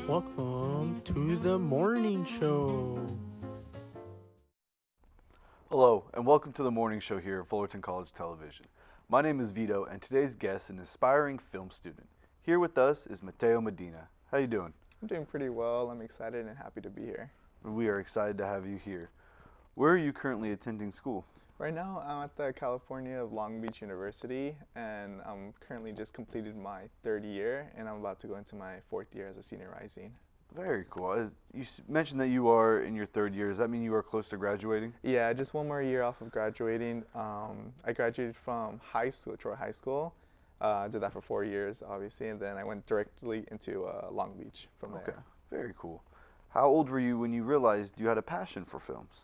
Welcome to the morning show. Hello, and welcome to the morning show here at Fullerton College Television. My name is Vito, and today's guest is an aspiring film student. Here with us is Mateo Medina. How you doing? I'm doing pretty well. I'm excited and happy to be here. We are excited to have you here. Where are you currently attending school? Right now, I'm at the California of Long Beach University, and I'm currently just completed my third year, and I'm about to go into my fourth year as a senior rising. Very cool. You mentioned that you are in your third year. Does that mean you are close to graduating? Yeah, just one more year off of graduating. I graduated from high school, Troy High School. Did that for 4 years, obviously, and then I went directly into Long Beach from there. Okay, very cool. How old were you when you realized you had a passion for films?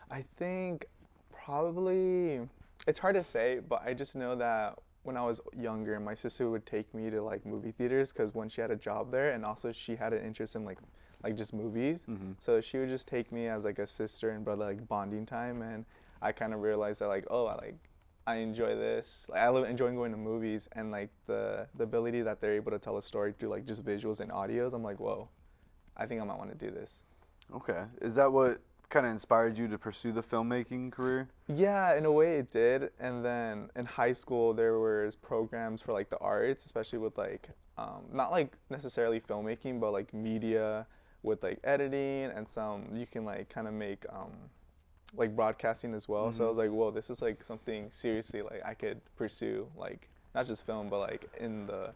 I think probably, it's hard to say, but I just know that when I was younger, my sister would take me to like movie theaters because when she had a job there, and also she had an interest in like just movies. Mm-hmm. So she would just take me as like a sister and brother like bonding time, and I kind of realized that like, oh, I enjoy this. Like, I love enjoying going to movies, and like the ability that they're able to tell a story through like just visuals and audios. I'm like, whoa, I think I might want to do this. Okay, is that what kind of inspired you to pursue the filmmaking career? Yeah, in a way it did. And then in high school there was programs for like the arts, especially with like not like necessarily filmmaking, but like media with like editing, and some you can like kind of make like broadcasting as well. Mm-hmm. So I was like, whoa, this is like something seriously like I could pursue, like not just film, but like in the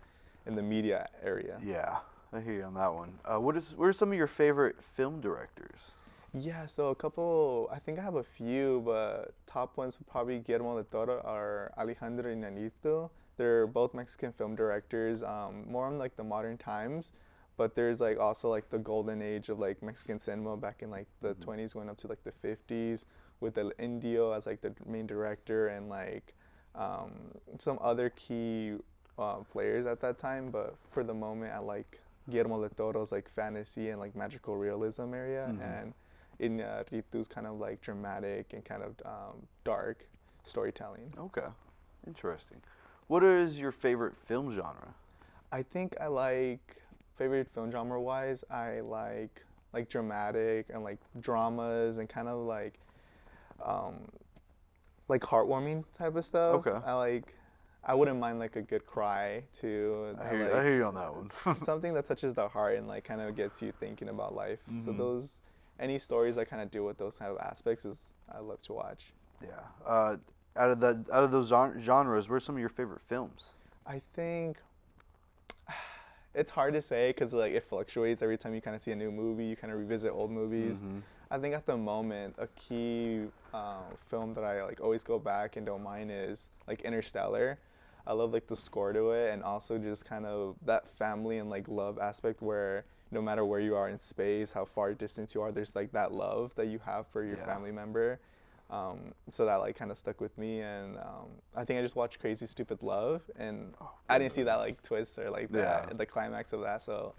media area. Yeah, I hear you on that one. What are some of your favorite film directors? Yeah, so a couple, I think I have a few, but top ones would probably Guillermo del Toro or Alejandro Inarritu. They're both Mexican film directors, more on like the modern times, but there's like also like the golden age of like Mexican cinema back in like the 20s going up to like the 50s with El Indio as like the main director, and like some other key players at that time. But for the moment, I like Guillermo del Toro's like fantasy and like magical realism area, and Inarritu's kind of like dramatic and kind of dark storytelling. Okay, interesting. What is your favorite film genre? I think I like, favorite film genre wise, I like dramatic and like dramas and kind of like heartwarming type of stuff. Okay. I wouldn't mind like a good cry too. I hear you on that one. Something that touches the heart and like kind of gets you thinking about life. So any stories that kind of deal with those kind of aspects I love to watch. Yeah. Out of those genres, what are some of your favorite films? I think it's hard to say because like it fluctuates every time you kind of see a new movie. You kind of revisit old movies. I think at the moment a key film that I like always go back and don't mind is like Interstellar. I love like the score to it, and also just kind of that family and like love aspect where no matter where you are in space, how far distant you are, there's like that love that you have for your family member. So that like kind of stuck with me, and I think I just watched Crazy Stupid Love, and I didn't see that like twist or like that the climax of that. So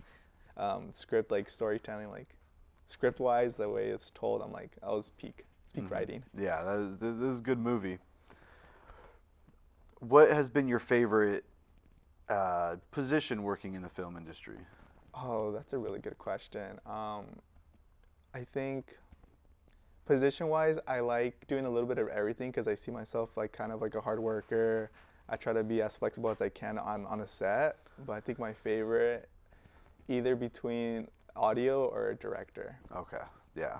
script, like storytelling, like script wise, the way it's told, I'm like, I was peak writing. Yeah, this is a good movie. What has been your favorite position working in the film industry? Oh, that's a really good question. I think position-wise, I like doing a little bit of everything because I see myself like kind of like a hard worker. I try to be as flexible as I can on a set, but I think my favorite, either between audio or director. Okay, yeah,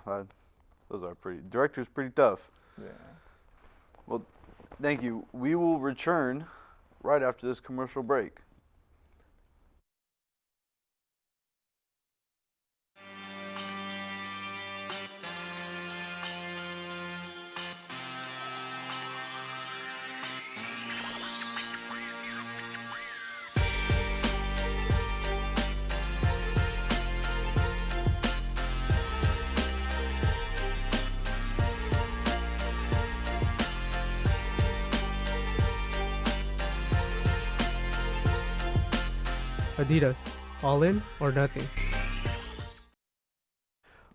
those are director's pretty tough. Yeah. Well, thank you. We will return right after this commercial break. Adidas, all in or nothing.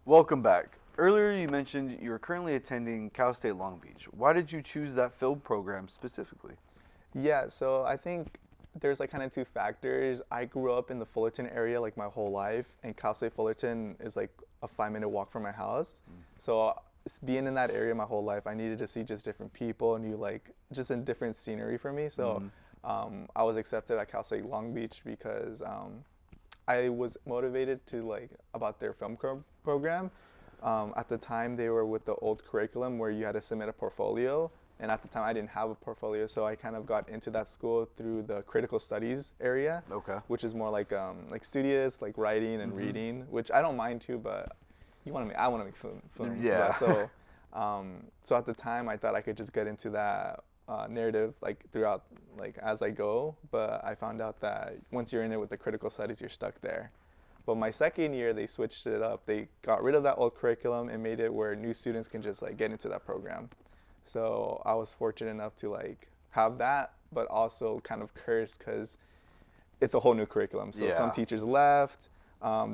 Welcome back. Earlier you mentioned you are currently attending Cal State Long Beach. Why did you choose that film program specifically? Yeah, so I think there's like kind of two factors. I grew up in the Fullerton area like my whole life, and Cal State Fullerton is like a 5-minute walk from my house. So being in that area my whole life, I needed to see just different people, new like just in different scenery for me. So I was accepted at Cal State Long Beach because I was motivated to like about their film program. At the time, they were with the old curriculum where you had to submit a portfolio. And at the time, I didn't have a portfolio, so I kind of got into that school through the critical studies area, which is more like studious, like writing and reading, which I don't mind too, but I want to make films. Yeah. So at the time, I thought I could just get into that narrative like throughout, like as I go. But I found out that once you're in it with the critical studies, you're stuck there. But my second year, they switched it up. They got rid of that old curriculum and made it where new students can just like get into that program. So I was fortunate enough to like have that, but also kind of cursed because it's a whole new curriculum. So some teachers left,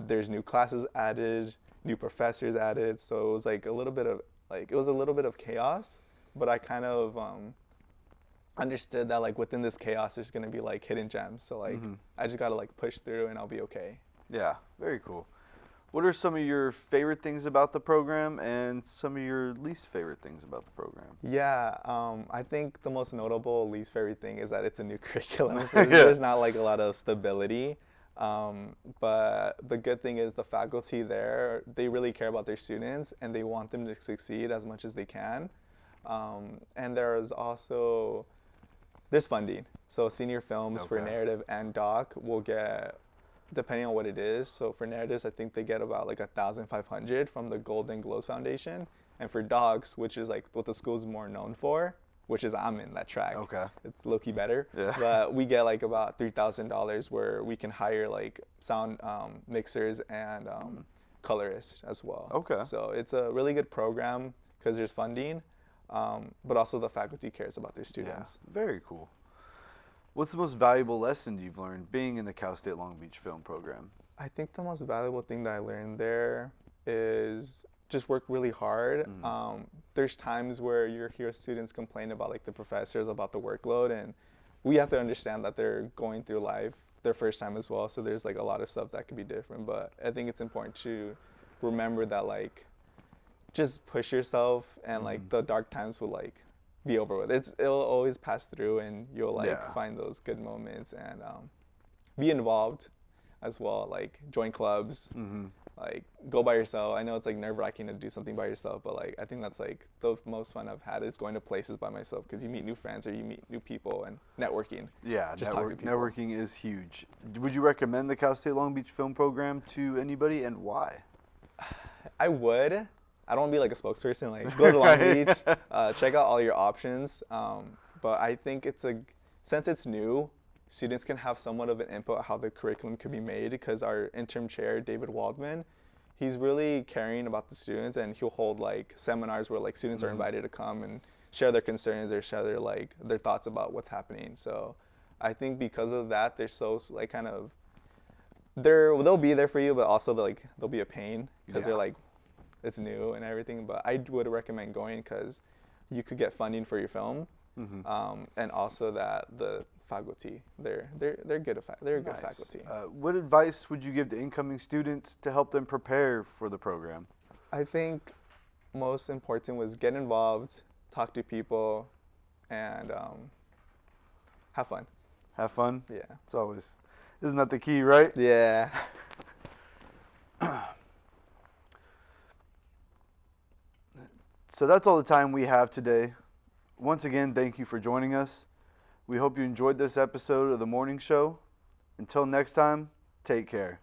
there's new classes added, new professors added. So it was like a little bit of chaos, but I kind of understood that like within this chaos, there's gonna be like hidden gems. So like I just gotta like push through and I'll be okay. Yeah, very cool. What are some of your favorite things about the program and some of your least favorite things about the program? Yeah, I think the most notable least favorite thing is that it's a new curriculum. So there's not like a lot of stability. But the good thing is the faculty there, they really care about their students and they want them to succeed as much as they can. And there's funding. So senior films for narrative and doc will get, depending on what it is. So for narratives, I think they get about like $1,500 from the Golden Globes Foundation. And for docs, which is like what the school's more known for, which is I'm in that track. It's low-key better. But we get like about $3,000 where we can hire like sound mixers and colorists as well. So it's a really good program because there's funding, but also the faculty cares about their students. Yeah, very cool. What's the most valuable lesson you've learned being in the Cal State Long Beach film program? I think the most valuable thing that I learned there is just work really hard. There's times where you hear students complain about like the professors about the workload, and we have to understand that they're going through life their first time as well. So there's like a lot of stuff that could be different, but I think it's important to remember that like just push yourself and like the dark times will like be over with. It'll always pass through and you'll like find those good moments and be involved as well, like join clubs, like go by yourself. I know it's like nerve-wracking to do something by yourself, but like I think that's like the most fun I've had is going to places by myself because you meet new friends or you meet new people and networking. Yeah, just talk to people. Networking is huge. Would you recommend the Cal State Long Beach film program to anybody and why? I would. I don't want to be like a spokesperson, like go to Long Beach, check out all your options. But I think since it's new, students can have somewhat of an input how the curriculum could be made because our interim chair, David Waldman, he's really caring about the students and he'll hold like seminars where like students are invited to come and share their concerns or share their thoughts about what's happening. So I think because of that, they're so like kind of, they'll be there for you, but also they'll be a pain because they're like, it's new and everything, but I would recommend going because you could get funding for your film, and also that the faculty they're good. They're a good faculty. What advice would you give to incoming students to help them prepare for the program? I think most important was get involved, talk to people, and have fun. Have fun? Yeah. It's always, isn't that the key, right? Yeah. So that's all the time we have today. Once again, thank you for joining us. We hope you enjoyed this episode of The Morning Show. Until next time, take care.